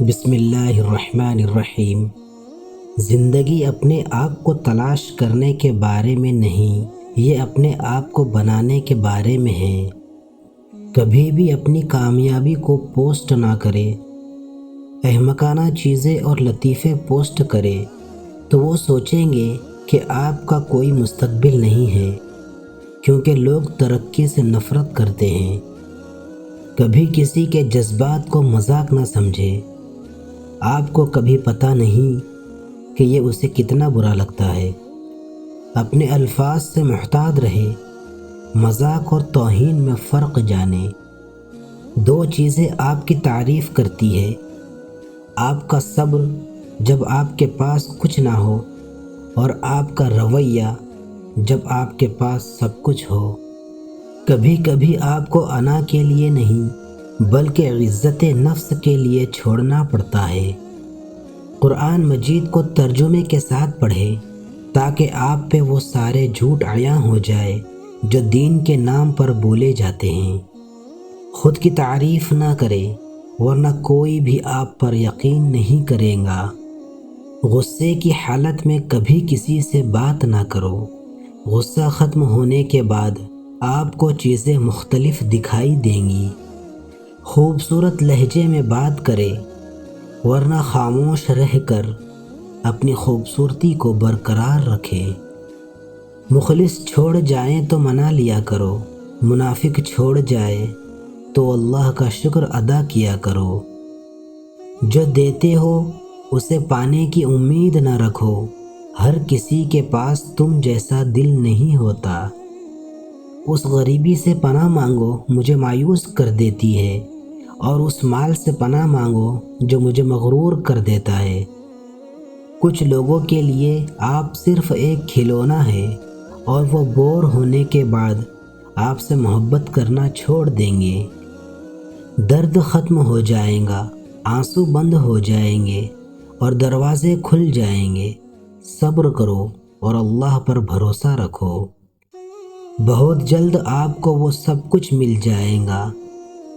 بسم اللہ الرحمن الرحیم۔ زندگی اپنے آپ کو تلاش کرنے کے بارے میں نہیں، یہ اپنے آپ کو بنانے کے بارے میں ہے۔ کبھی بھی اپنی کامیابی کو پوسٹ نہ کرے۔ احمقانہ چیزیں اور لطیفے پوسٹ کرے تو وہ سوچیں گے کہ آپ کا کوئی مستقبل نہیں ہے، کیونکہ لوگ ترقی سے نفرت کرتے ہیں۔ کبھی کسی کے جذبات کو مذاق نہ سمجھے۔ آپ کو کبھی پتہ نہیں کہ یہ اسے کتنا برا لگتا ہے۔ اپنے الفاظ سے محتاط رہے۔ مذاق اور توہین میں فرق جانے۔ دو چیزیں آپ کی تعریف کرتی ہے: آپ کا صبر جب آپ کے پاس کچھ نہ ہو، اور آپ کا رویہ جب آپ کے پاس سب کچھ ہو۔ کبھی کبھی آپ کو انا کے لیے نہیں بلکہ عزت نفس کے لیے چھوڑنا پڑتا ہے۔ قرآن مجید کو ترجمے کے ساتھ پڑھیں تاکہ آپ پہ وہ سارے جھوٹ عیاں ہو جائے جو دین کے نام پر بولے جاتے ہیں۔ خود کی تعریف نہ کریں، ورنہ کوئی بھی آپ پر یقین نہیں کرے گا۔ غصے کی حالت میں کبھی کسی سے بات نہ کرو۔ غصہ ختم ہونے کے بعد آپ کو چیزیں مختلف دکھائی دیں گی۔ خوبصورت لہجے میں بات کرے، ورنہ خاموش رہ کر اپنی خوبصورتی کو برقرار رکھے۔ مخلص چھوڑ جائیں تو منا لیا کرو، منافق چھوڑ جائے تو اللہ کا شکر ادا کیا کرو۔ جو دیتے ہو اسے پانے کی امید نہ رکھو، ہر کسی کے پاس تم جیسا دل نہیں ہوتا۔ اس غریبی سے پناہ مانگو مجھے مایوس کر دیتی ہے، اور اس مال سے پناہ مانگو جو مجھے مغرور کر دیتا ہے۔ کچھ لوگوں کے لیے آپ صرف ایک کھلونا ہے، اور وہ بور ہونے کے بعد آپ سے محبت کرنا چھوڑ دیں گے۔ درد ختم ہو جائے گا، آنسو بند ہو جائیں گے، اور دروازے کھل جائیں گے۔ صبر کرو اور اللہ پر بھروسہ رکھو۔ بہت جلد آپ کو وہ سب کچھ مل جائے گا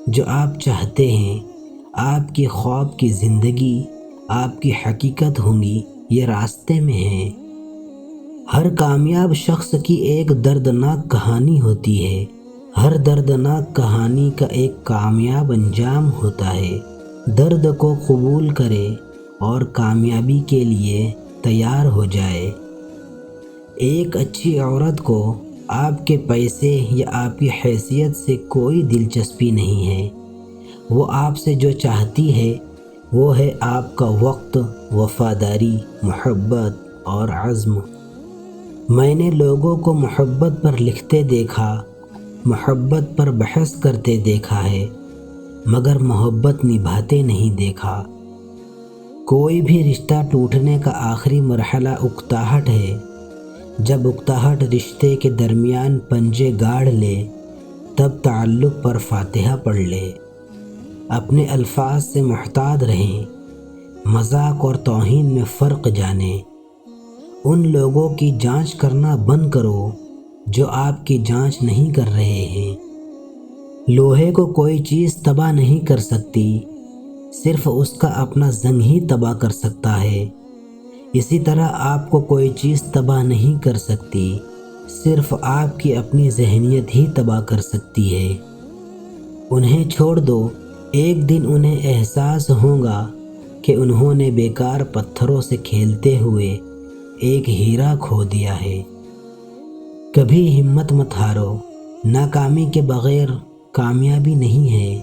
جو آپ چاہتے ہیں۔ آپ کی خواب کی زندگی آپ کی حقیقت ہوں گی، یہ راستے میں ہے۔ ہر کامیاب شخص کی ایک دردناک کہانی ہوتی ہے۔ ہر دردناک کہانی کا ایک کامیاب انجام ہوتا ہے۔ درد کو قبول کرے اور کامیابی کے لیے تیار ہو جائے۔ ایک اچھی عورت کو آپ کے پیسے یا آپ کی حیثیت سے کوئی دلچسپی نہیں ہے۔ وہ آپ سے جو چاہتی ہے وہ ہے آپ کا وقت، وفاداری، محبت اور عزم۔ میں نے لوگوں کو محبت پر لکھتے دیکھا، محبت پر بحث کرتے دیکھا ہے، مگر محبت نبھاتے نہیں دیکھا۔ کوئی بھی رشتہ ٹوٹنے کا آخری مرحلہ اکتاہٹ ہے۔ جب اکتاہٹ رشتے کے درمیان پنجے گاڑ لے تب تعلق پر فاتحہ پڑھ لے۔ اپنے الفاظ سے محتاط رہیں۔ مذاق اور توہین میں فرق جانیں۔ ان لوگوں کی جانچ کرنا بند کرو جو آپ کی جانچ نہیں کر رہے ہیں۔ لوہے کو کوئی چیز تباہ نہیں کر سکتی، صرف اس کا اپنا زنگ ہی تباہ کر سکتا ہے۔ اسی طرح آپ کو کوئی چیز تباہ نہیں کر سکتی، صرف آپ کی اپنی ذہنیت ہی تباہ کر سکتی ہے۔ انہیں چھوڑ دو، ایک دن انہیں احساس ہوگا کہ انہوں نے بیکار پتھروں سے کھیلتے ہوئے ایک ہیرا کھو دیا ہے۔ کبھی ہمت مت ہارو، ناکامی کے بغیر کامیابی نہیں ہے۔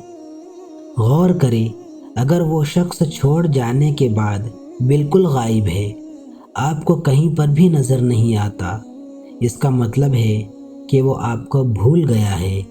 غور کریں، اگر وہ شخص چھوڑ جانے کے بعد بالکل غائب ہے، آپ کو کہیں پر بھی نظر نہیں آتا، اس کا مطلب ہے کہ وہ آپ کو بھول گیا ہے۔